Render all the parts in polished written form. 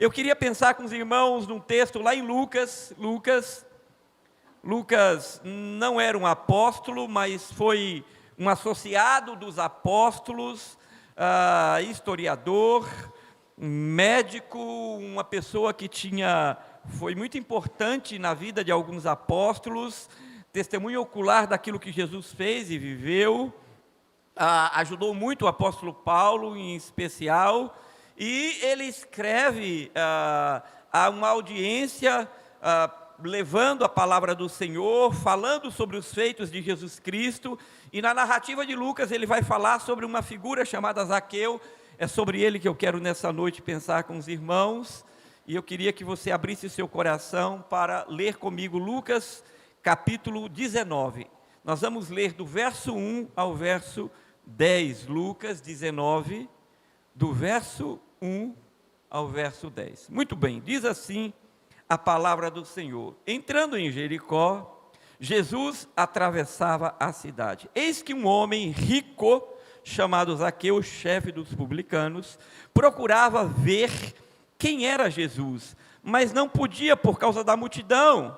Eu queria pensar com os irmãos num texto lá em Lucas. Lucas não era um apóstolo, mas foi um associado dos apóstolos, historiador, médico, uma pessoa que foi muito importante na vida de alguns apóstolos, testemunha ocular daquilo que Jesus fez e viveu, ajudou muito o apóstolo Paulo em especial, e ele escreve a uma audiência, levando a palavra do Senhor, falando sobre os feitos de Jesus Cristo, e na narrativa de Lucas ele vai falar sobre uma figura chamada Zaqueu. É sobre ele que eu quero nessa noite pensar com os irmãos, e eu queria que você abrisse seu coração para ler comigo Lucas capítulo 19, nós vamos ler do verso 1 ao verso 10, Lucas 19, do verso 1 ao verso 10, muito bem, diz assim a palavra do Senhor: entrando em Jericó, Jesus atravessava a cidade, eis que um homem rico, chamado Zaqueu, chefe dos publicanos, procurava ver quem era Jesus, mas não podia por causa da multidão,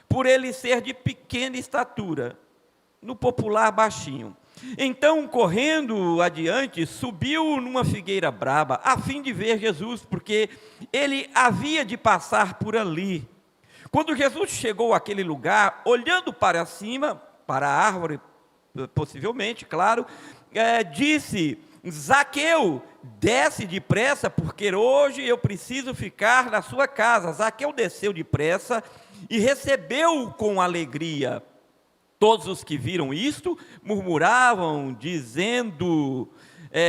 por ele ser de pequena estatura, no popular baixinho. Então, correndo adiante, subiu numa figueira braba, a fim de ver Jesus, porque ele havia de passar por ali. Quando Jesus chegou àquele lugar, olhando para cima, para a árvore, possivelmente, claro, disse: Zaqueu, desce depressa, porque hoje eu preciso ficar na sua casa. Zaqueu desceu depressa e recebeu-o com alegria. Todos os que viram isto murmuravam, dizendo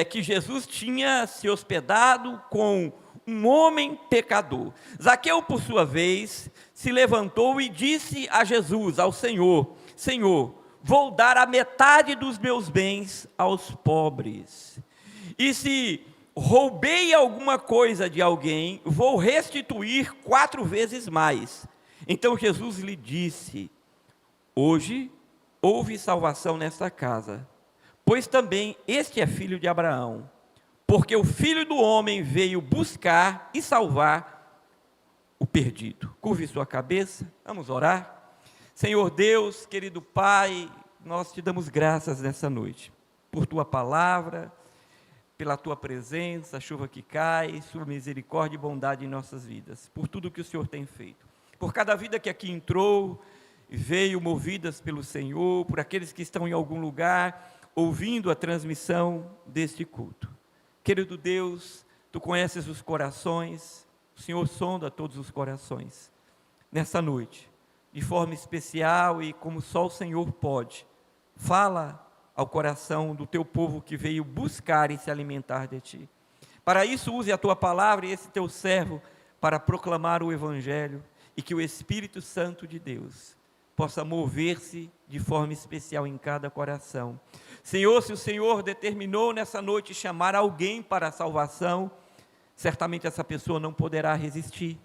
que Jesus tinha se hospedado com um homem pecador. Zaqueu, por sua vez, se levantou e disse a Jesus, ao Senhor: Senhor, vou dar a metade dos meus bens aos pobres. E se roubei alguma coisa de alguém, vou restituir 4 vezes mais. Então Jesus lhe disse: hoje houve salvação nesta casa, pois também este é filho de Abraão, porque o Filho do Homem veio buscar e salvar o perdido. Curve sua cabeça, vamos orar. Senhor Deus, querido Pai, nós te damos graças nessa noite, por tua palavra, pela tua presença, a chuva que cai, sua misericórdia e bondade em nossas vidas, por tudo que o Senhor tem feito, por cada vida que aqui entrou, veio movidas pelo Senhor, por aqueles que estão em algum lugar, ouvindo a transmissão deste culto. Querido Deus, tu conheces os corações, o Senhor sonda todos os corações, nessa noite, de forma especial e como só o Senhor pode, fala ao coração do teu povo que veio buscar e se alimentar de ti. Para isso, use a tua palavra e esse teu servo para proclamar o Evangelho, e que o Espírito Santo de Deus possa mover-se de forma especial em cada coração. Senhor, se o Senhor determinou nessa noite chamar alguém para a salvação, certamente essa pessoa não poderá resistir,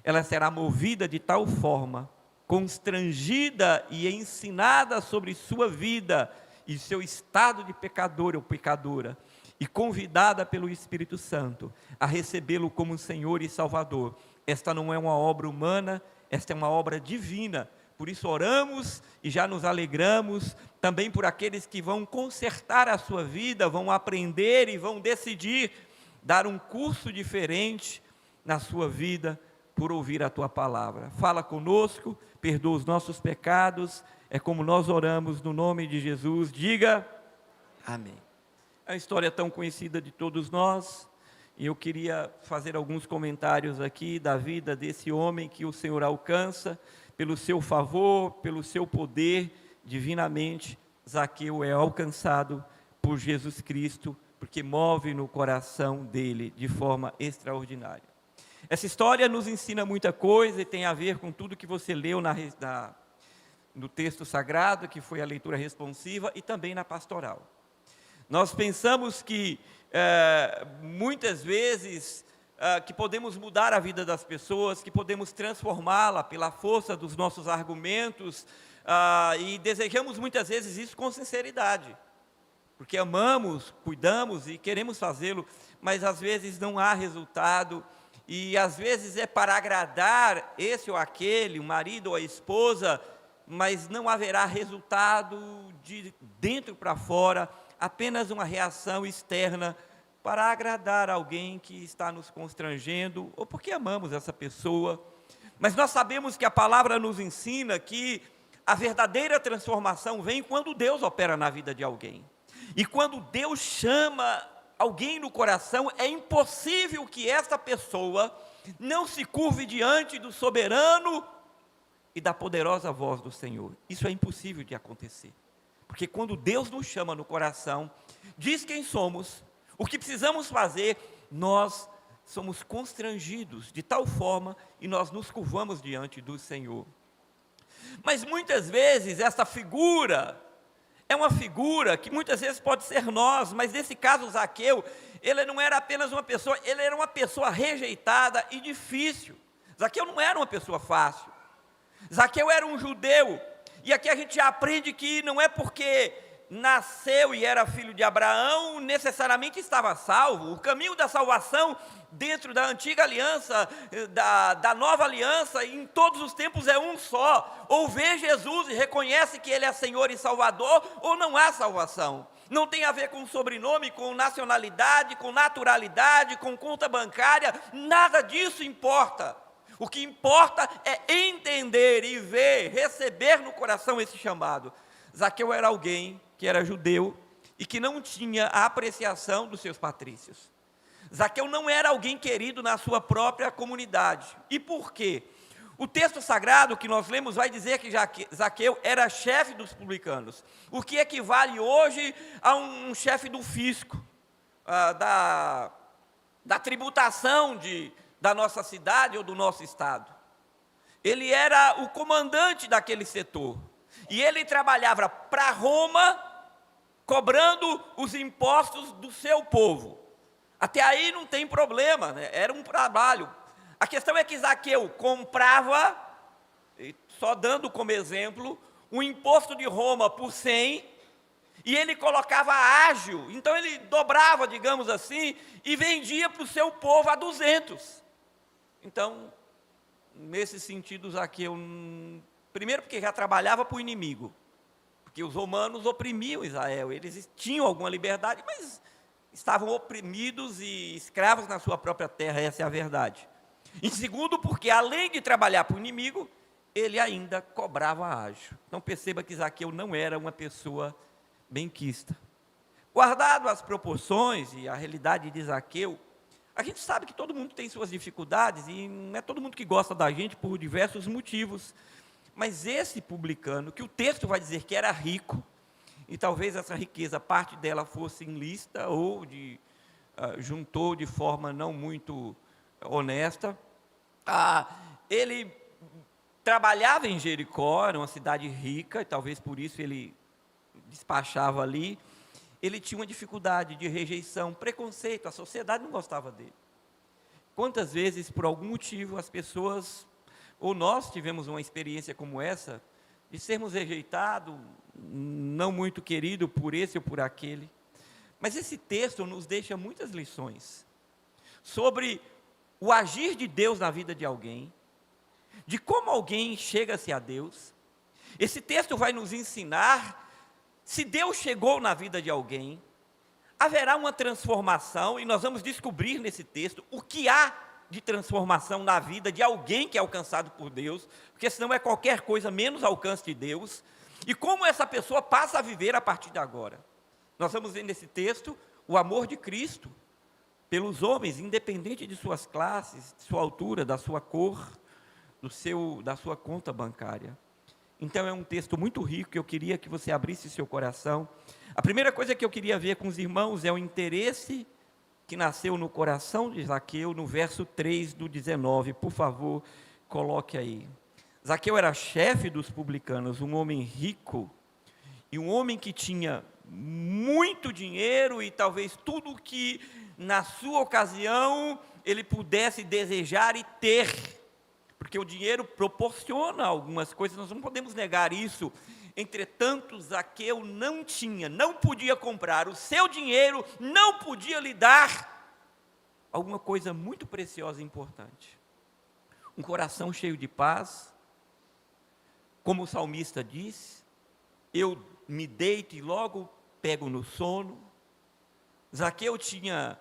ela será movida de tal forma, constrangida e ensinada sobre sua vida e seu estado de pecador ou pecadora, e convidada pelo Espírito Santo a recebê-lo como Senhor e Salvador. Esta não é uma obra humana, esta é uma obra divina. Por isso oramos e já nos alegramos também por aqueles que vão consertar a sua vida, vão aprender e vão decidir dar um curso diferente na sua vida por ouvir a tua palavra. Fala conosco, perdoa os nossos pecados, é como nós oramos no nome de Jesus, diga amém. É uma história tão conhecida de todos nós, e eu queria fazer alguns comentários aqui da vida desse homem que o Senhor alcança, pelo seu favor, pelo seu poder, divinamente, Zaqueu é alcançado por Jesus Cristo, porque move no coração dele de forma extraordinária. Essa história nos ensina muita coisa e tem a ver com tudo que você leu no texto sagrado, que foi a leitura responsiva, e também na pastoral. Nós pensamos que muitas vezes que podemos mudar a vida das pessoas, que podemos transformá-la pela força dos nossos argumentos, e desejamos muitas vezes isso com sinceridade, porque amamos, cuidamos e queremos fazê-lo, mas às vezes não há resultado, e às vezes é para agradar esse ou aquele, o marido ou a esposa, mas não haverá resultado de dentro para fora, apenas uma reação externa para agradar alguém que está nos constrangendo, ou porque amamos essa pessoa. Mas nós sabemos que a palavra nos ensina que a verdadeira transformação vem quando Deus opera na vida de alguém. E quando Deus chama alguém no coração, é impossível que esta pessoa não se curve diante do soberano e da poderosa voz do Senhor. Isso é impossível de acontecer. Porque quando Deus nos chama no coração, diz quem somos, o que precisamos fazer, nós somos constrangidos de tal forma e nós nos curvamos diante do Senhor. Mas muitas vezes essa figura é uma figura que muitas vezes pode ser nós, mas nesse caso Zaqueu, ele não era apenas uma pessoa, ele era uma pessoa rejeitada e difícil. Zaqueu não era uma pessoa fácil. Zaqueu era um judeu, e aqui a gente já aprende que não é porque nasceu e era filho de Abraão, necessariamente estava salvo. O caminho da salvação dentro da antiga aliança, da nova aliança, em todos os tempos é um só. Ou vê Jesus e reconhece que Ele é Senhor e Salvador, ou não há salvação. Não tem a ver com sobrenome, com nacionalidade, com naturalidade, com conta bancária, nada disso importa. O que importa é entender e ver, receber no coração esse chamado. Zaqueu era alguém que era judeu e que não tinha a apreciação dos seus patrícios. Zaqueu não era alguém querido na sua própria comunidade. E por quê? O texto sagrado que nós lemos vai dizer que Zaqueu era chefe dos publicanos, o que equivale hoje a um chefe do fisco, da tributação da nossa cidade ou do nosso estado. Ele era o comandante daquele setor. E ele trabalhava para Roma, cobrando os impostos do seu povo. Até aí não tem problema, né? Era um trabalho. A questão é que Zaqueu comprava, só dando como exemplo, o imposto de Roma por 100, e ele colocava ágio, então ele dobrava, digamos assim, e vendia para o seu povo a 200. Então, nesse sentido, Zaqueu, primeiro porque já trabalhava para o inimigo, porque os romanos oprimiam Israel, eles tinham alguma liberdade, mas estavam oprimidos e escravos na sua própria terra, essa é a verdade. Em segundo, porque além de trabalhar para o inimigo, ele ainda cobrava ágio. Então perceba que Zaqueu não era uma pessoa benquista. Guardado as proporções e a realidade de Zaqueu, a gente sabe que todo mundo tem suas dificuldades e não é todo mundo que gosta da gente por diversos motivos. Mas esse publicano, que o texto vai dizer que era rico, e talvez essa riqueza, parte dela fosse ilícita ou juntou de forma não muito honesta, ele trabalhava em Jericó, era uma cidade rica, e talvez por isso ele despachava ali. Ele tinha uma dificuldade de rejeição, preconceito, a sociedade não gostava dele. Quantas vezes, por algum motivo, as pessoas, ou nós tivemos uma experiência como essa, de sermos rejeitados, não muito querido por esse ou por aquele. Mas esse texto nos deixa muitas lições sobre o agir de Deus na vida de alguém, de como alguém chega-se a Deus. Esse texto vai nos ensinar, se Deus chegou na vida de alguém, haverá uma transformação, e nós vamos descobrir nesse texto o que há de transformação na vida de alguém que é alcançado por Deus, porque senão é qualquer coisa menos alcance de Deus, e como essa pessoa passa a viver a partir de agora. Nós vamos ver nesse texto o amor de Cristo pelos homens, independente de suas classes, de sua altura, da sua cor, da sua conta bancária. Então é um texto muito rico, que eu queria que você abrisse seu coração. A primeira coisa que eu queria ver com os irmãos é o interesse que nasceu no coração de Zaqueu, no verso 3 do 19, por favor, coloque aí. Zaqueu era chefe dos publicanos, um homem rico, e um homem que tinha muito dinheiro, e talvez tudo que na sua ocasião ele pudesse desejar e ter, porque o dinheiro proporciona algumas coisas, nós não podemos negar isso. Entretanto, Zaqueu não podia comprar, o seu dinheiro não podia lhe dar alguma coisa muito preciosa e importante. Um coração cheio de paz, como o salmista diz, eu me deito e logo pego no sono. Zaqueu tinha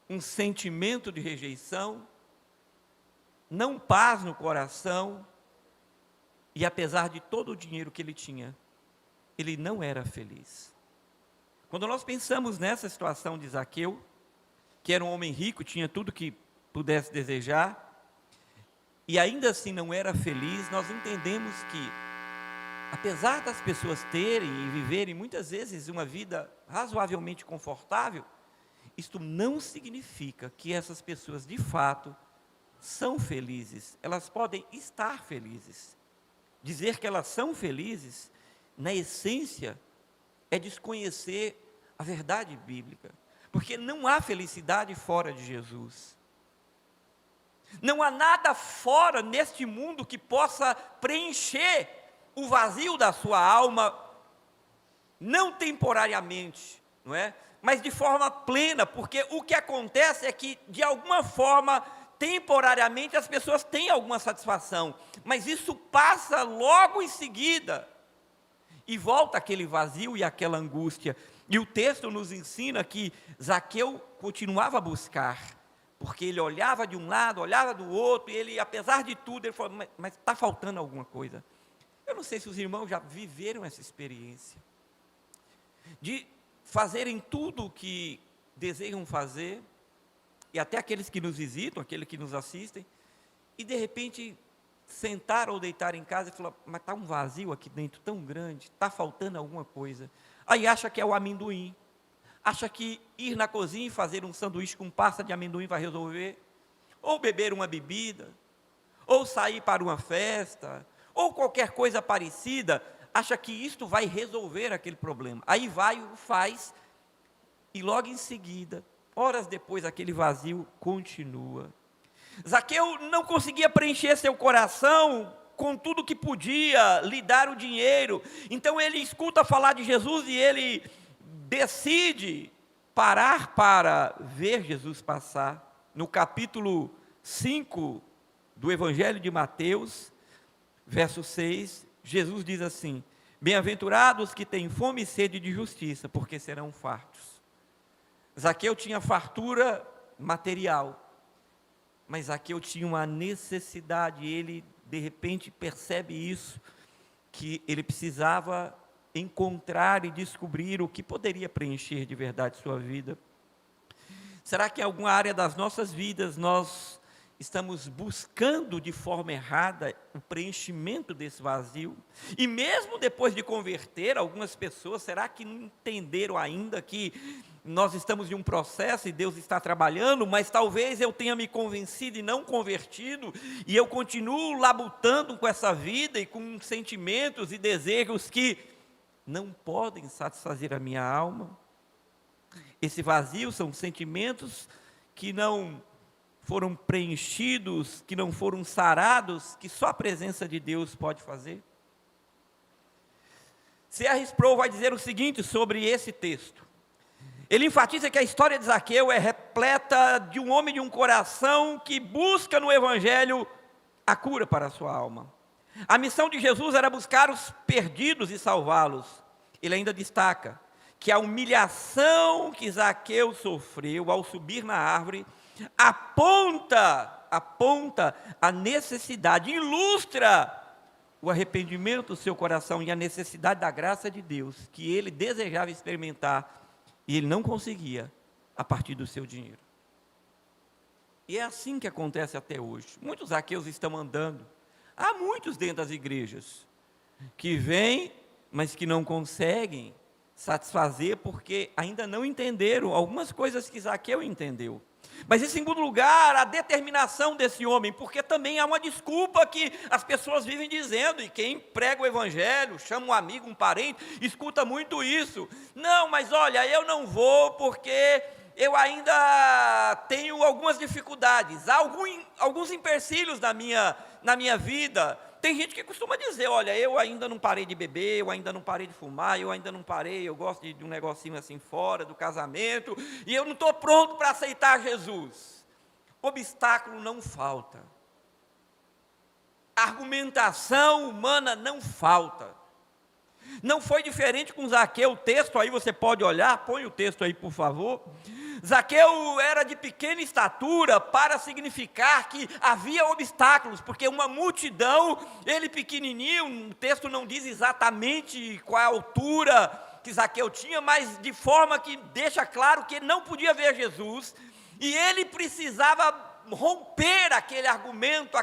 um sentimento de rejeição, não paz no coração, e apesar de todo o dinheiro que ele tinha, ele não era feliz. Quando nós pensamos nessa situação de Zaqueu, que era um homem rico, tinha tudo que pudesse desejar, e ainda assim não era feliz, nós entendemos que, apesar das pessoas terem e viverem muitas vezes uma vida razoavelmente confortável, isto não significa que essas pessoas de fato são felizes. Elas podem estar felizes. Dizer que elas são felizes, na essência, é desconhecer a verdade bíblica, porque não há felicidade fora de Jesus. Não há nada fora neste mundo que possa preencher o vazio da sua alma, não temporariamente, não é? Mas de forma plena, porque o que acontece é que, de alguma forma, temporariamente as pessoas têm alguma satisfação, mas isso passa logo em seguida, e volta aquele vazio e aquela angústia. E o texto nos ensina que Zaqueu continuava a buscar, porque ele olhava de um lado, olhava do outro, e ele, apesar de tudo, ele falou, mas está faltando alguma coisa. Eu não sei se os irmãos já viveram essa experiência, de fazerem tudo o que desejam fazer, e até aqueles que nos visitam, aqueles que nos assistem, e de repente sentar ou deitar em casa e falar, mas está um vazio aqui dentro tão grande, está faltando alguma coisa. Aí acha que é o amendoim, acha que ir na cozinha e fazer um sanduíche com pasta de amendoim vai resolver, ou beber uma bebida, ou sair para uma festa, ou qualquer coisa parecida, acha que isto vai resolver aquele problema. Aí vai, o faz, e logo em seguida, horas depois, aquele vazio continua. Zaqueu não conseguia preencher seu coração com tudo que podia, lhe dar o dinheiro. Então ele escuta falar de Jesus e ele decide parar para ver Jesus passar. No capítulo 5 do Evangelho de Mateus, verso 6, Jesus diz assim: bem-aventurados que têm fome e sede de justiça, porque serão fartos. Zaqueu tinha fartura material, mas Zaqueu tinha uma necessidade, ele de repente percebe isso, que ele precisava encontrar e descobrir o que poderia preencher de verdade sua vida. Será que em alguma área das nossas vidas nós estamos buscando de forma errada o preenchimento desse vazio? E mesmo depois de converter algumas pessoas, será que não entenderam ainda que nós estamos em um processo e Deus está trabalhando, mas talvez eu tenha me convencido e não convertido, e eu continuo labutando com essa vida e com sentimentos e desejos que não podem satisfazer a minha alma? Esse vazio são sentimentos que não foram preenchidos, que não foram sarados, que só a presença de Deus pode fazer. C.R. Sproul vai dizer o seguinte sobre esse texto. Ele enfatiza que a história de Zaqueu é repleta de um homem de um coração que busca no Evangelho a cura para a sua alma. A missão de Jesus era buscar os perdidos e salvá-los. Ele ainda destaca que a humilhação que Zaqueu sofreu ao subir na árvore aponta a necessidade, ilustra o arrependimento do seu coração e a necessidade da graça de Deus, que ele desejava experimentar, e ele não conseguia a partir do seu dinheiro. E é assim que acontece até hoje. Muitos Zaqueus estão andando. Há muitos dentro das igrejas que vêm, mas que não conseguem satisfazer porque ainda não entenderam algumas coisas que Zaqueu entendeu. Mas em segundo lugar, a determinação desse homem, porque também há uma desculpa que as pessoas vivem dizendo, e quem prega o evangelho, chama um amigo, um parente, escuta muito isso. Não, mas olha, eu não vou porque eu ainda tenho algumas dificuldades, há alguns empecilhos na minha vida. Tem gente que costuma dizer, olha, eu ainda não parei de beber, eu ainda não parei de fumar, eu ainda não parei, eu gosto de um negocinho assim fora do casamento, e eu não estou pronto para aceitar Jesus. obstáculo não falta. Argumentação humana não falta. Não foi diferente com Zaqueu. O texto aí você pode olhar, põe o texto aí por favor. Zaqueu era de pequena estatura para significar que havia obstáculos, porque uma multidão, ele pequenininho, o texto não diz exatamente qual a altura que Zaqueu tinha, mas de forma que deixa claro que ele não podia ver Jesus, e ele precisava romper aquele argumento,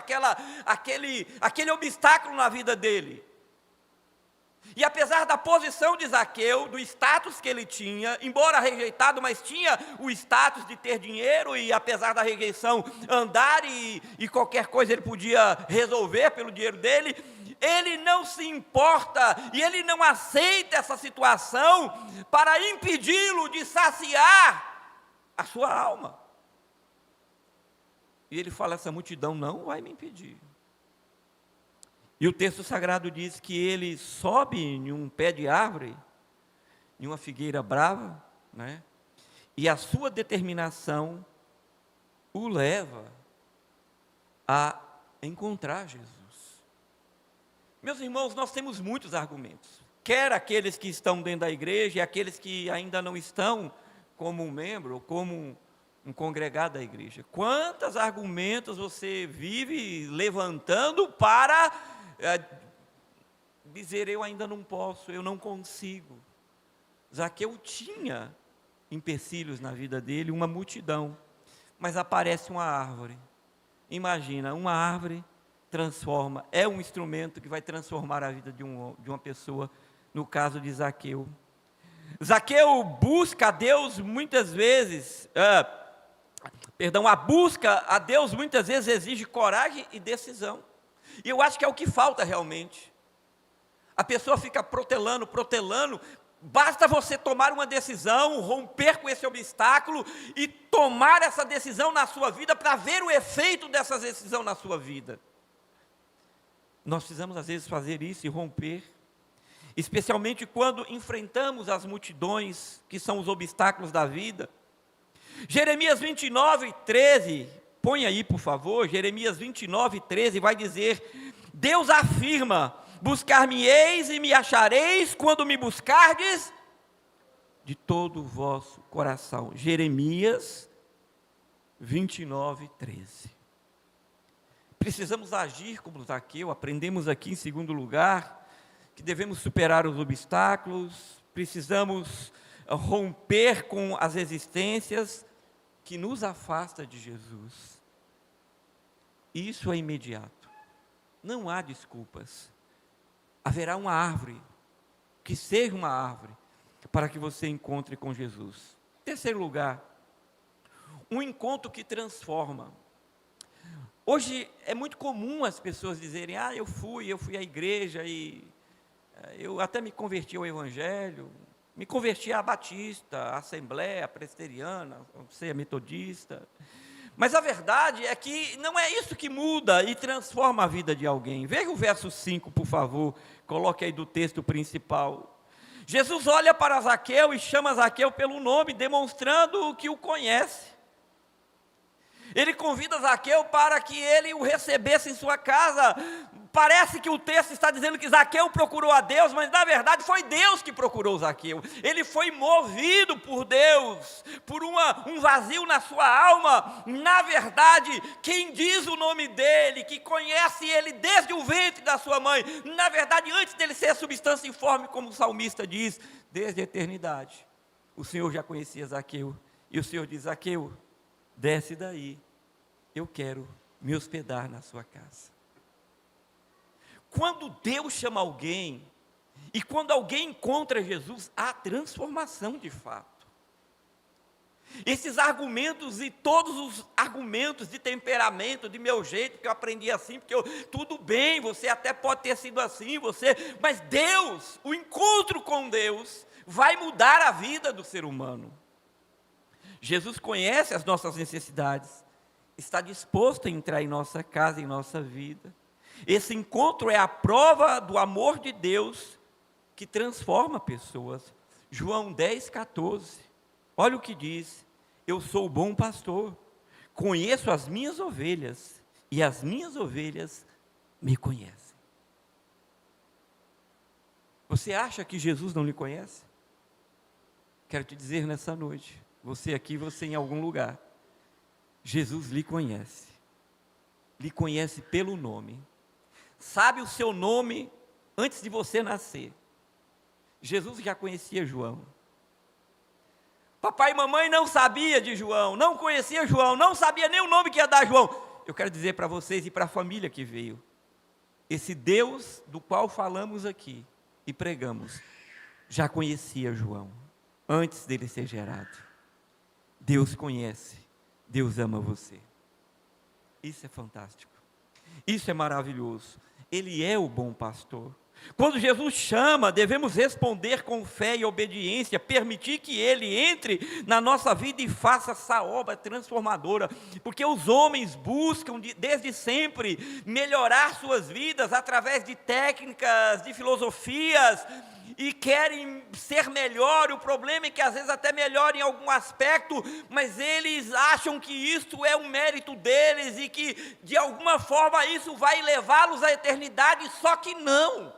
aquele obstáculo na vida dele. E apesar da posição de Zaqueu, do status que ele tinha, embora rejeitado, mas tinha o status de ter dinheiro, e apesar da rejeição, andar e qualquer coisa ele podia resolver pelo dinheiro dele, ele não se importa, e ele não aceita essa situação para impedi-lo de saciar a sua alma. E ele fala, essa multidão não vai me impedir. E o texto sagrado diz que ele sobe em um pé de árvore, em uma figueira brava, né? E a sua determinação o leva a encontrar Jesus. Meus irmãos, nós temos muitos argumentos, quer aqueles que estão dentro da igreja e aqueles que ainda não estão como um membro ou como um congregado da igreja. Quantos argumentos você vive levantando para dizer, eu ainda não posso, eu não consigo. Zaqueu tinha empecilhos na vida dele, uma multidão, mas aparece uma árvore. Imagina, uma árvore transforma, é um instrumento que vai transformar a vida de uma pessoa, no caso de Zaqueu. Zaqueu busca a Deus muitas vezes, a busca a Deus muitas vezes exige coragem e decisão. E eu acho que é o que falta realmente. A pessoa fica protelando, basta você tomar uma decisão, romper com esse obstáculo e tomar essa decisão na sua vida para ver o efeito dessa decisão na sua vida. Nós precisamos às vezes fazer isso e romper, especialmente quando enfrentamos as multidões que são os obstáculos da vida. Jeremias 29, 13, põe aí por favor, Jeremias 29, 13 vai dizer, Deus afirma, buscar-me-eis e me achareis quando me buscardes de todo o vosso coração. Jeremias 29, 13. Precisamos agir como Zaqueu, aprendemos aqui em segundo lugar, que devemos superar os obstáculos, precisamos romper com as resistências que nos afasta de Jesus. Isso é imediato, não há desculpas. Haverá uma árvore, que seja uma árvore, para que você encontre com Jesus. Terceiro lugar, um encontro que transforma. Hoje é muito comum as pessoas dizerem, eu fui à igreja e eu até me converti ao Evangelho, me converti à Batista, à Assembleia, à Presbiteriana, você é metodista. Mas a verdade é que não é isso que muda e transforma a vida de alguém. Veja o verso 5, por favor, coloque aí do texto principal. Jesus olha para Zaqueu e chama Zaqueu pelo nome, demonstrando que o conhece. Ele convida Zaqueu para que ele o recebesse em sua casa. Parece que o texto está dizendo que Zaqueu procurou a Deus, mas na verdade foi Deus que procurou Zaqueu. Ele foi movido por Deus, por um vazio na sua alma. Na verdade, quem diz o nome dele, que conhece ele desde o ventre da sua mãe, na verdade, antes dele ser substância informe, como o salmista diz, desde a eternidade, o Senhor já conhecia Zaqueu. E o Senhor diz, Zaqueu, desce daí, eu quero me hospedar na sua casa. Quando Deus chama alguém, e quando alguém encontra Jesus, há transformação de fato. Esses argumentos e todos os argumentos de temperamento, de meu jeito, que eu aprendi assim, tudo bem, você até pode ter sido assim, mas Deus, o encontro com Deus, vai mudar a vida do ser humano. Jesus conhece as nossas necessidades, está disposto a entrar em nossa casa, em nossa vida. Esse encontro é a prova do amor de Deus que transforma pessoas. João 10, 14. Olha o que diz: eu sou o bom pastor, conheço as minhas ovelhas, e as minhas ovelhas me conhecem. Você acha que Jesus não lhe conhece? Quero te dizer nessa noite, você aqui, você em algum lugar, Jesus lhe conhece pelo nome, sabe o seu nome antes de você nascer. Jesus já conhecia João. Papai e mamãe não sabia de João, não conhecia João, não sabia nem o nome que ia dar João. Eu quero dizer para vocês e para a família que veio, esse Deus do qual falamos aqui e pregamos, já conhecia João, antes dele ser gerado. Deus conhece, Deus ama você. Isso é fantástico, isso é maravilhoso. Ele é o bom pastor. Quando Jesus chama, devemos responder com fé e obediência, permitir que Ele entre na nossa vida e faça essa obra transformadora, porque os homens buscam desde sempre melhorar suas vidas através de técnicas, de filosofias, e querem ser melhor. O problema é que às vezes até melhor em algum aspecto, mas eles acham que isso é um mérito deles e que de alguma forma isso vai levá-los à eternidade, só que não.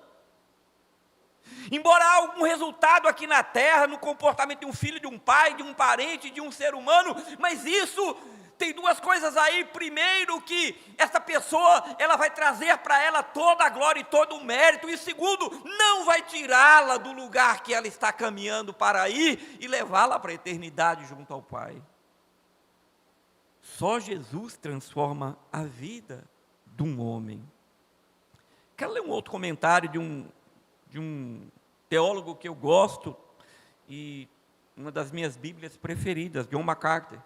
Embora há algum resultado aqui na terra, no comportamento de um filho, de um pai, de um parente, de um ser humano, mas isso tem duas coisas aí. Primeiro, que essa pessoa, ela vai trazer para ela toda a glória e todo o mérito, e segundo, não vai tirá-la do lugar que ela está caminhando para ir e levá-la para a eternidade junto ao Pai. Só Jesus transforma a vida de um homem. Quero ler um outro comentário de um teólogo que eu gosto, e uma das minhas bíblias preferidas, John MacArthur.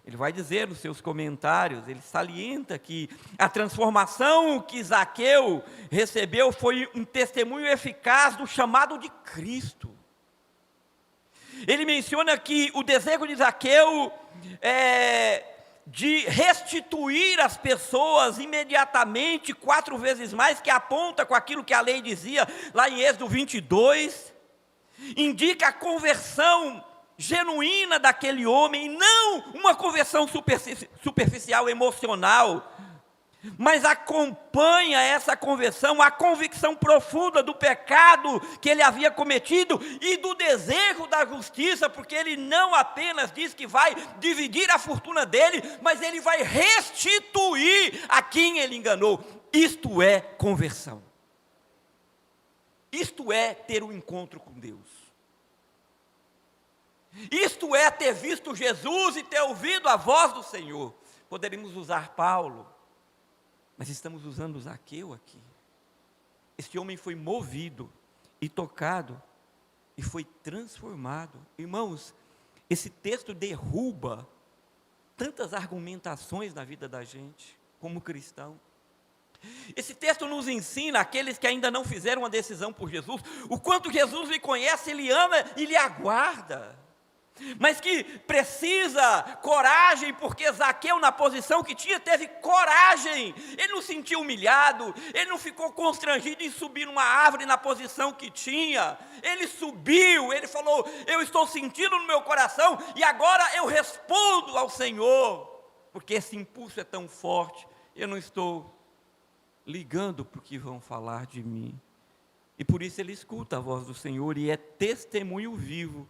Ele vai dizer nos seus comentários, ele salienta que a transformação que Zaqueu recebeu foi um testemunho eficaz do chamado de Cristo. Ele menciona que o desejo de Zaqueu de restituir as pessoas imediatamente, 4 vezes mais, que aponta com aquilo que a lei dizia lá em Êxodo 22, indica a conversão genuína daquele homem, não uma conversão superficial, emocional, mas acompanha essa conversão a convicção profunda do pecado que ele havia cometido e do desejo da justiça, porque ele não apenas diz que vai dividir a fortuna dele, mas ele vai restituir a quem ele enganou. Isto é conversão. Isto é ter um encontro com Deus. Isto é ter visto Jesus e ter ouvido a voz do Senhor. Poderíamos usar Paulo, mas estamos usando Zaqueu aqui. Este homem foi movido e tocado e foi transformado. Irmãos, esse texto derruba tantas argumentações na vida da gente, como cristão. Esse texto nos ensina, aqueles que ainda não fizeram uma decisão por Jesus, o quanto Jesus lhe conhece, Ele ama e lhe aguarda. Mas que precisa coragem, porque Zaqueu, na posição que tinha, teve coragem. Ele não se sentiu humilhado, ele não ficou constrangido em subir numa árvore na posição que tinha. Ele subiu, ele falou: eu estou sentindo no meu coração e agora eu respondo ao Senhor, porque esse impulso é tão forte, eu não estou ligando para o que vão falar de mim. E por isso ele escuta a voz do Senhor e é testemunho vivo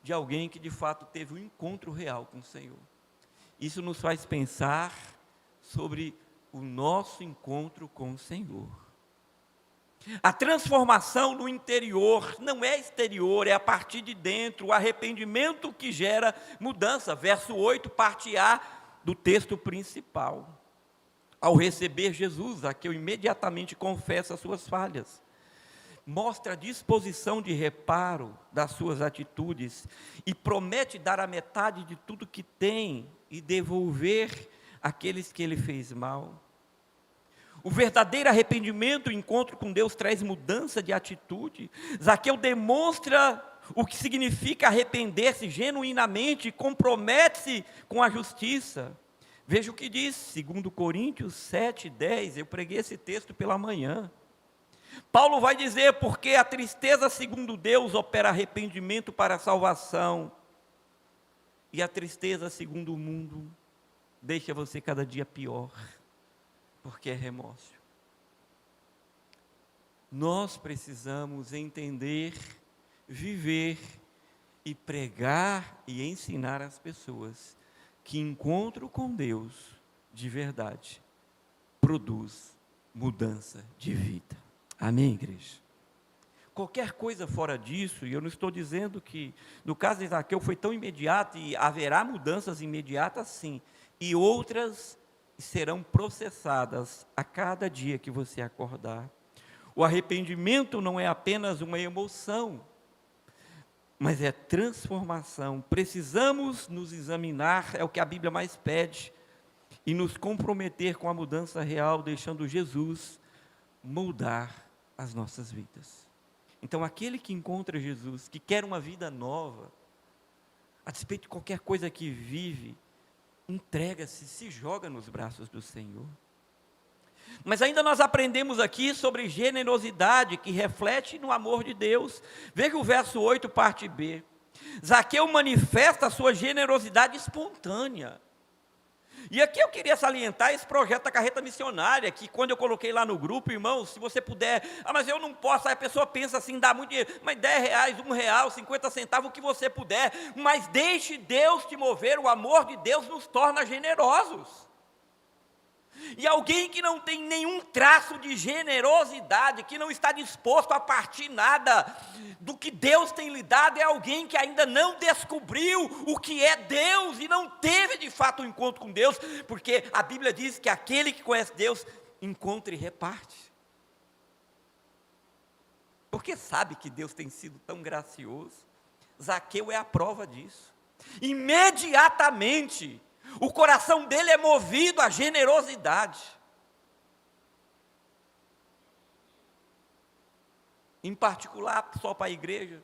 de alguém que de fato teve um encontro real com o Senhor. Isso nos faz pensar sobre o nosso encontro com o Senhor. A transformação no interior não é exterior, é a partir de dentro, o arrependimento que gera mudança. Verso 8, parte A do texto principal. Ao receber Jesus, Zaqueu imediatamente confessa as suas falhas. Mostra a disposição de reparo das suas atitudes e promete dar a metade de tudo que tem e devolver àqueles que ele fez mal. O verdadeiro arrependimento, o encontro com Deus, traz mudança de atitude. Zaqueu demonstra o que significa arrepender-se genuinamente e compromete-se com a justiça. Veja o que diz, 2 Coríntios 7:10, eu preguei esse texto pela manhã. Paulo vai dizer: porque a tristeza segundo Deus opera arrependimento para a salvação, e a tristeza segundo o mundo deixa você cada dia pior, porque é remorso. Nós precisamos entender, viver e pregar e ensinar as pessoas que encontro com Deus de verdade produz mudança de vida. Amém, igreja? Qualquer coisa fora disso, e eu não estou dizendo que no caso de Zaqueu foi tão imediato e haverá mudanças imediatas sim, e outras serão processadas a cada dia que você acordar. O arrependimento não é apenas uma emoção, mas é transformação. Precisamos nos examinar, é o que a Bíblia mais pede, e nos comprometer com a mudança real, deixando Jesus moldar as nossas vidas. Então, aquele que encontra Jesus, que quer uma vida nova, a despeito de qualquer coisa que vive, entrega-se, se joga nos braços do Senhor. Mas ainda nós aprendemos aqui sobre generosidade, que reflete no amor de Deus. Veja o verso 8, parte B. Zaqueu manifesta a sua generosidade espontânea. E aqui eu queria salientar esse projeto da carreta missionária, que quando eu coloquei lá no grupo, irmãos, se você puder, mas eu não posso, aí a pessoa pensa assim, dá muito dinheiro, mas 10 reais, 1 real, 50 centavos, o que você puder, mas deixe Deus te mover, o amor de Deus nos torna generosos. E alguém que não tem nenhum traço de generosidade, que não está disposto a partir nada do que Deus tem lhe dado, é alguém que ainda não descobriu o que é Deus e não teve de fato um encontro com Deus, porque a Bíblia diz que aquele que conhece Deus, encontra e reparte. Porque sabe que Deus tem sido tão gracioso. Zaqueu é a prova disso. Imediatamente, o coração dele é movido à generosidade. Em particular, só para a igreja.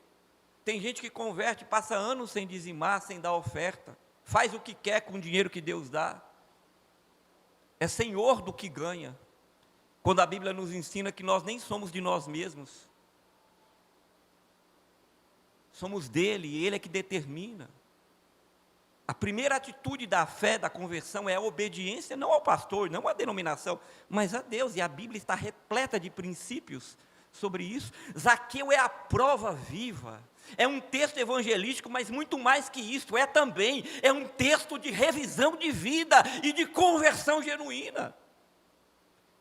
Tem gente que converte, passa anos sem dizimar, sem dar oferta. Faz o que quer com o dinheiro que Deus dá. É senhor do que ganha. Quando a Bíblia nos ensina que nós nem somos de nós mesmos. Somos dele, e ele é que determina. A primeira atitude da fé, da conversão, é a obediência, não ao pastor, não à denominação, mas a Deus, e a Bíblia está repleta de princípios sobre isso. Zaqueu é a prova viva, é um texto evangelístico, mas muito mais que isso, é um texto de revisão de vida e de conversão genuína.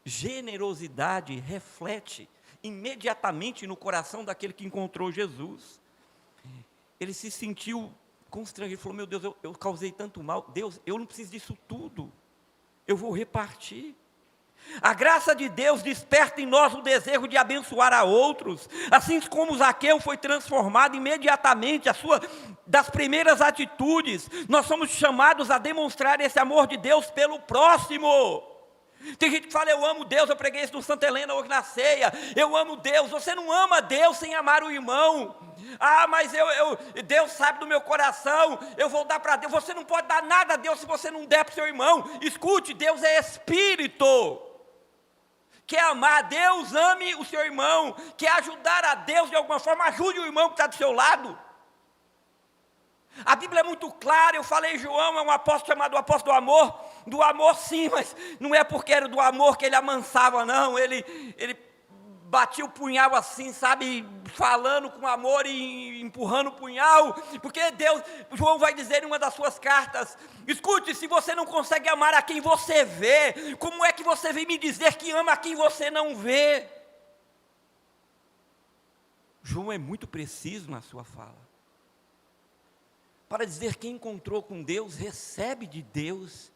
Generosidade reflete imediatamente no coração daquele que encontrou Jesus. Ele se sentiu constrangido, falou, meu Deus, eu causei tanto mal, Deus, eu não preciso disso tudo, eu vou repartir. A graça de Deus desperta em nós o desejo de abençoar a outros, assim como Zaqueu foi transformado imediatamente, das primeiras atitudes, nós somos chamados a demonstrar esse amor de Deus pelo próximo. Tem gente que fala, eu amo Deus, eu preguei isso no Santa Helena hoje na ceia, eu amo Deus. Você não ama Deus sem amar o irmão. Mas Deus sabe do meu coração, eu vou dar para Deus. Você não pode dar nada a Deus se você não der para o seu irmão. Escute, Deus é Espírito. Quer amar a Deus, ame o seu irmão. Quer ajudar a Deus de alguma forma, ajude o irmão que está do seu lado. A Bíblia é muito clara, eu falei, João é um apóstolo chamado apóstolo do amor sim, mas não é porque era do amor que ele amansava, não, ele batia o punhal assim, sabe, falando com amor e empurrando o punhal, porque João vai dizer em uma das suas cartas, escute, se você não consegue amar a quem você vê, como é que você vem me dizer que ama a quem você não vê? João é muito preciso na sua fala, para dizer que quem encontrou com Deus, recebe de Deus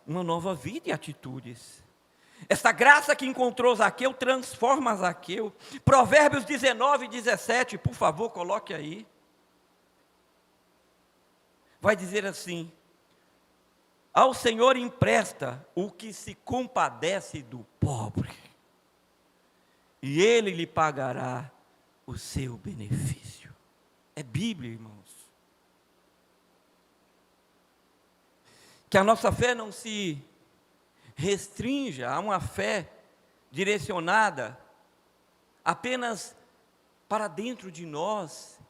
uma nova vida e atitudes. Essa graça que encontrou Zaqueu, transforma Zaqueu. Provérbios 19, 17, por favor, coloque aí. Vai dizer assim, ao Senhor empresta o que se compadece do pobre, e Ele lhe pagará o seu benefício. É Bíblia, irmãos. Que a nossa fé não se restrinja a uma fé direcionada apenas para dentro de nós,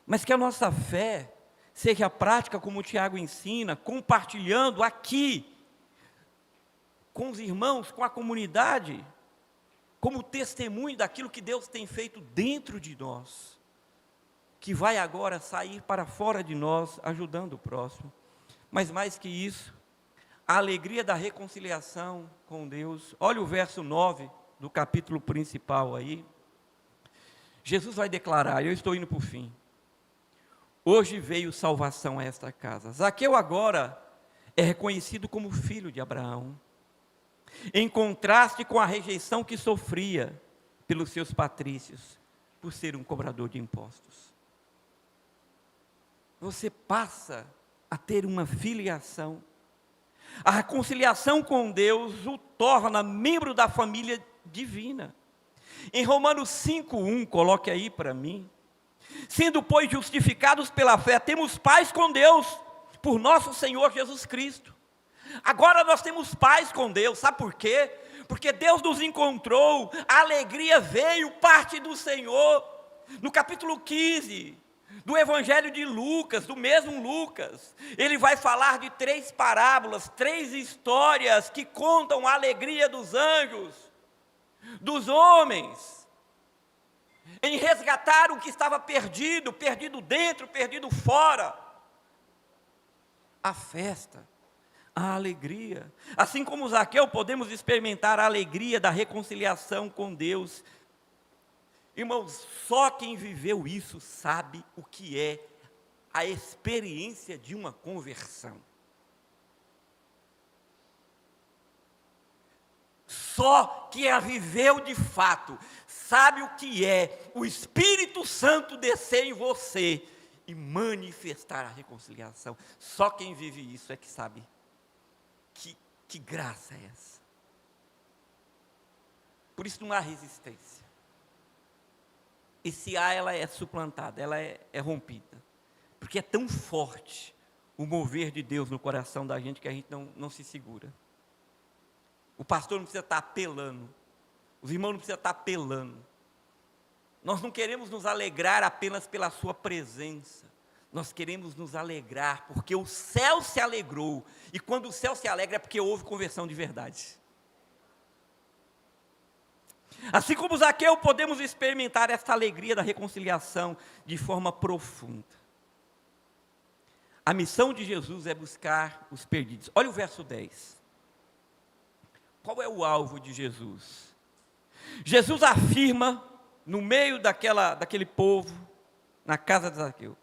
mas que a nossa fé seja prática como o Tiago ensina, compartilhando aqui, com os irmãos, com a comunidade, como testemunho daquilo que Deus tem feito dentro de nós, que vai agora sair para fora de nós, ajudando o próximo. Mas mais que isso, a alegria da reconciliação com Deus. Olha o verso 9 do capítulo principal aí. Jesus vai declarar, eu estou indo para o fim. Hoje veio salvação a esta casa. Zaqueu agora é reconhecido como filho de Abraão, em contraste com a rejeição que sofria pelos seus patrícios, por ser um cobrador de impostos. Você passa a ter uma filiação. A reconciliação com Deus o torna membro da família divina. Em Romanos 5:1, coloque aí para mim. Sendo, pois, justificados pela fé, temos paz com Deus, por nosso Senhor Jesus Cristo. Agora nós temos paz com Deus, sabe por quê? Porque Deus nos encontrou, a alegria veio, parte do Senhor. No capítulo 15 do Evangelho de Lucas, do mesmo Lucas, ele vai falar de 3 parábolas, 3 histórias que contam a alegria dos anjos, dos homens, em resgatar o que estava perdido, perdido dentro, perdido fora. A festa, a alegria. Assim como Zaqueu, podemos experimentar a alegria da reconciliação com Deus. Irmãos, só quem viveu isso sabe o que é a experiência de uma conversão. Só quem a viveu de fato sabe o que é o Espírito Santo descer em você e manifestar a reconciliação. Só quem vive isso é que sabe que graça é essa. Por isso não há resistência. Esse ar, ela é suplantada, ela é rompida. Porque é tão forte o mover de Deus no coração da gente que a gente não se segura. O pastor não precisa estar apelando. Os irmãos não precisam estar apelando. Nós não queremos nos alegrar apenas pela sua presença. Nós queremos nos alegrar porque o céu se alegrou. E quando o céu se alegra é porque houve conversão de verdade. Assim como Zaqueu, podemos experimentar esta alegria da reconciliação de forma profunda. A missão de Jesus é buscar os perdidos. Olha o verso 10. Qual é o alvo de Jesus? Jesus afirma, no meio daquele povo, na casa de Zaqueu,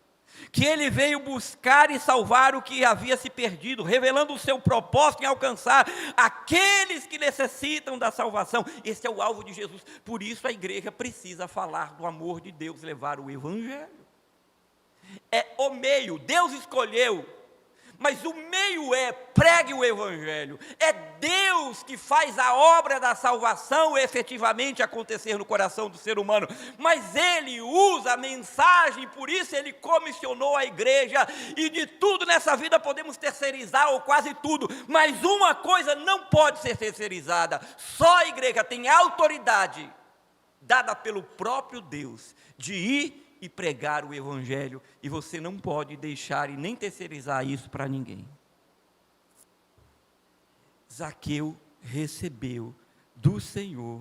que ele veio buscar e salvar o que havia se perdido, revelando o seu propósito em alcançar aqueles que necessitam da salvação. Esse é o alvo de Jesus. Por isso a igreja precisa falar do amor de Deus, levar o evangelho. É o meio, Deus escolheu, mas o meio é pregue o evangelho. É Deus que faz a obra da salvação efetivamente acontecer no coração do ser humano. Mas Ele usa a mensagem, por isso Ele comissionou a igreja. E de tudo nessa vida podemos terceirizar, ou quase tudo. Mas uma coisa não pode ser terceirizada. Só a igreja tem autoridade, dada pelo próprio Deus, de ir e pregar o evangelho, e você não pode deixar e nem terceirizar isso para ninguém. Zaqueu recebeu do Senhor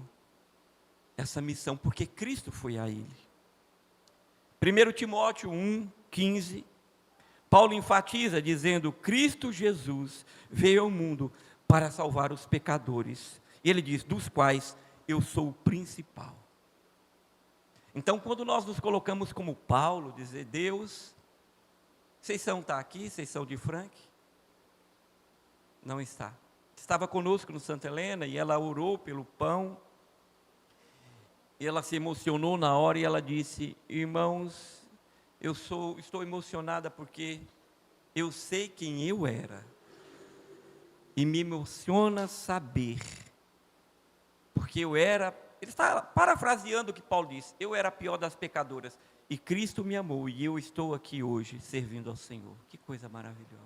essa missão, porque Cristo foi a ele. 1 Timóteo 1:15, Paulo enfatiza dizendo: Cristo Jesus veio ao mundo para salvar os pecadores. E ele diz: dos quais eu sou o principal. Então, quando nós nos colocamos como Paulo, dizer: Deus, vocês estão aqui, vocês são de Frank? Não está. Estava conosco no Santa Helena e ela orou pelo pão. E ela se emocionou na hora e ela disse: irmãos, estou emocionada porque eu sei quem eu era. E me emociona saber, porque eu era... Ele está parafraseando o que Paulo disse: eu era a pior das pecadoras, e Cristo me amou, e eu estou aqui hoje, servindo ao Senhor. Que coisa maravilhosa.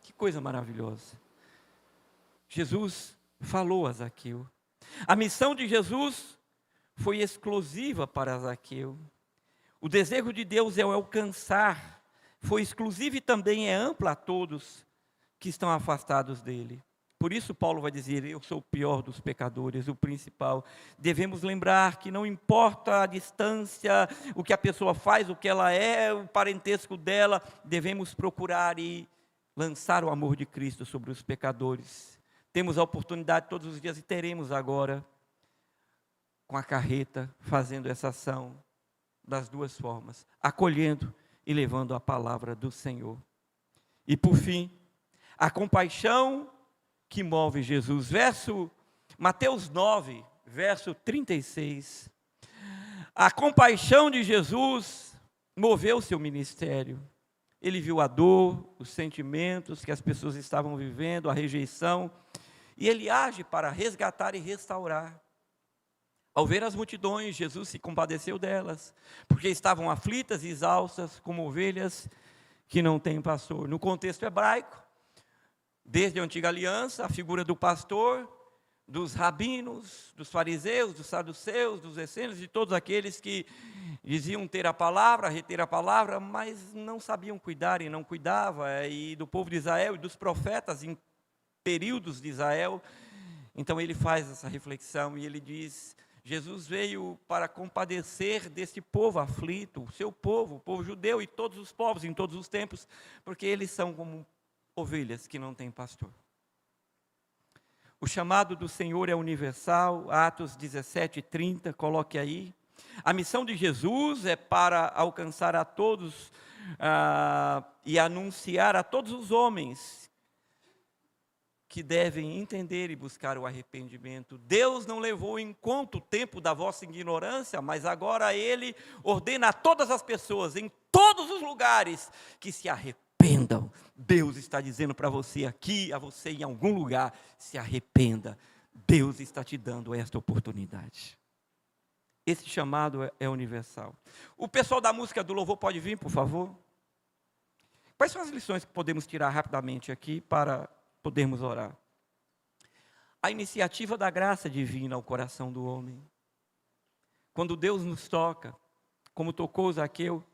Que coisa maravilhosa. Jesus falou a Zaqueu. A missão de Jesus foi exclusiva para Zaqueu. O desejo de Deus é o alcançar, foi exclusivo e também é amplo a todos que estão afastados dele. Por isso Paulo vai dizer, eu sou o pior dos pecadores, o principal. Devemos lembrar que não importa a distância, o que a pessoa faz, o que ela é, o parentesco dela, devemos procurar e lançar o amor de Cristo sobre os pecadores. Temos a oportunidade todos os dias e teremos agora, com a carreta, fazendo essa ação das duas formas, acolhendo e levando a palavra do Senhor. E por fim, a compaixão que move Jesus. Mateus 9, verso 36. A compaixão de Jesus moveu seu ministério. Ele viu a dor, os sentimentos que as pessoas estavam vivendo, a rejeição, e ele age para resgatar e restaurar. Ao ver as multidões, Jesus se compadeceu delas, porque estavam aflitas e exaustas, como ovelhas que não têm pastor. No contexto hebraico, desde a antiga aliança, a figura do pastor, dos rabinos, dos fariseus, dos saduceus, dos essênios, de todos aqueles que diziam ter a palavra, reter a palavra, mas não sabiam cuidar e não cuidavam, e do povo de Israel e dos profetas em períodos de Israel. Então ele faz essa reflexão e ele diz, Jesus veio para compadecer deste povo aflito, o seu povo, o povo judeu e todos os povos em todos os tempos, porque eles são como ovelhas que não têm pastor. O chamado do Senhor é universal, Atos 17:30, coloque aí. A missão de Jesus é para alcançar a todos e anunciar a todos os homens que devem entender e buscar o arrependimento. Deus não levou em conta o tempo da vossa ignorância, mas agora Ele ordena a todas as pessoas, em todos os lugares, que se arrependam. Deus está dizendo para você aqui, a você em algum lugar, se arrependa. Deus está te dando esta oportunidade. Esse chamado é universal. O pessoal da música do louvor pode vir, por favor? Quais são as lições que podemos tirar rapidamente aqui para podermos orar? A iniciativa da graça divina ao coração do homem. Quando Deus nos toca, como tocou Zaqueu,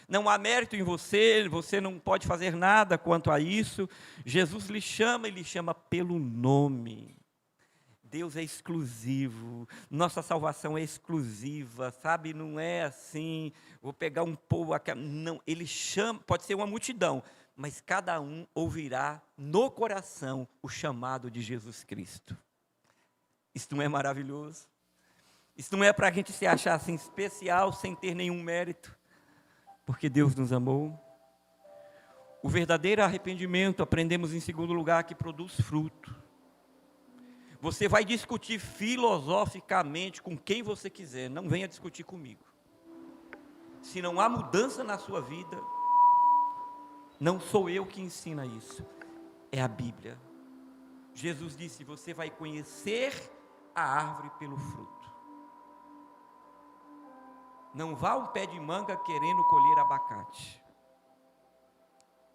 não há mérito em você, você não pode fazer nada quanto a isso. Jesus lhe chama e lhe chama pelo nome. Deus é exclusivo, nossa salvação é exclusiva, sabe? Não é assim, vou pegar um povo aqui. Não, Ele chama, pode ser uma multidão, mas cada um ouvirá no coração o chamado de Jesus Cristo. Isso não é maravilhoso? Isso não é para a gente se achar assim especial, sem ter nenhum mérito, porque Deus nos amou. O verdadeiro arrependimento, aprendemos em segundo lugar, que produz fruto. Você vai discutir filosoficamente com quem você quiser, não venha discutir comigo. Se não há mudança na sua vida, não sou eu que ensina isso, é a Bíblia. Jesus disse, você vai conhecer a árvore pelo fruto. Não vá um pé de manga querendo colher abacate.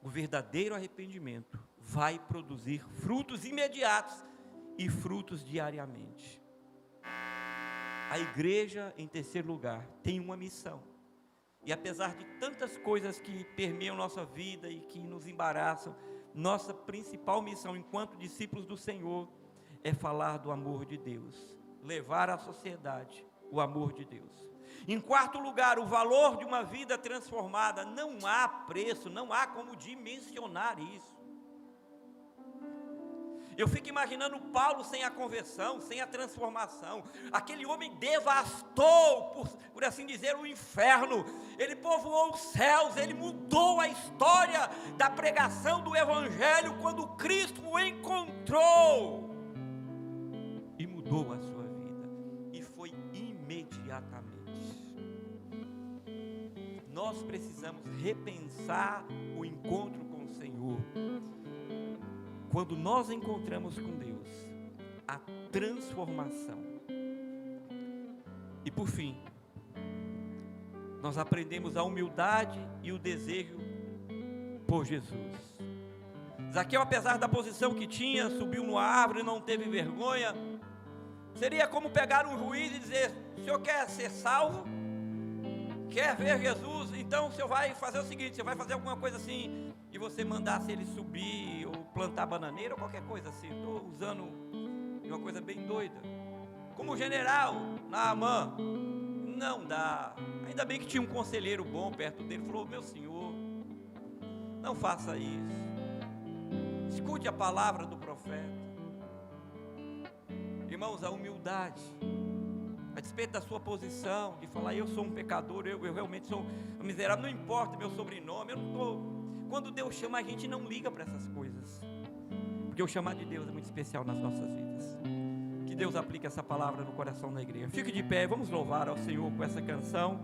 O verdadeiro arrependimento vai produzir frutos imediatos e frutos diariamente. A igreja, em terceiro lugar, tem uma missão. E apesar de tantas coisas que permeiam nossa vida e que nos embaraçam, nossa principal missão enquanto discípulos do Senhor é falar do amor de Deus, levar à sociedade o amor de Deus. Em quarto lugar, o valor de uma vida transformada. Não há preço, não há como dimensionar isso. Eu fico imaginando Paulo sem a conversão, sem a transformação. Aquele homem devastou, por assim dizer, o inferno. Ele povoou os céus, ele mudou a história da pregação do Evangelho quando Cristo o encontrou. E mudou a sua vida. E foi imediatamente. Nós precisamos repensar o encontro com o Senhor. Quando nós encontramos com Deus, a transformação. E por fim, nós aprendemos a humildade e o desejo por Jesus. Zaqueu, apesar da posição que tinha, subiu numa árvore, não teve vergonha. Seria como pegar um juiz e dizer, o senhor quer ser salvo? Quer ver Jesus? Então você vai fazer o seguinte: você vai fazer alguma coisa assim, e você mandasse ele subir, ou plantar bananeira, ou qualquer coisa assim. Estou usando de uma coisa bem doida. Como o general Naamã. Não dá. Ainda bem que tinha um conselheiro bom perto dele. Falou: meu senhor, não faça isso. Escute a palavra do profeta. Irmãos, a humildade, a despeito da sua posição, de falar: eu sou um pecador, eu realmente sou um miserável, não importa meu sobrenome, eu não estou. Quando Deus chama, a gente não liga para essas coisas, porque o chamar de Deus é muito especial nas nossas vidas. Que Deus aplique essa palavra no coração da igreja. Fique de pé, vamos louvar ao Senhor com essa canção.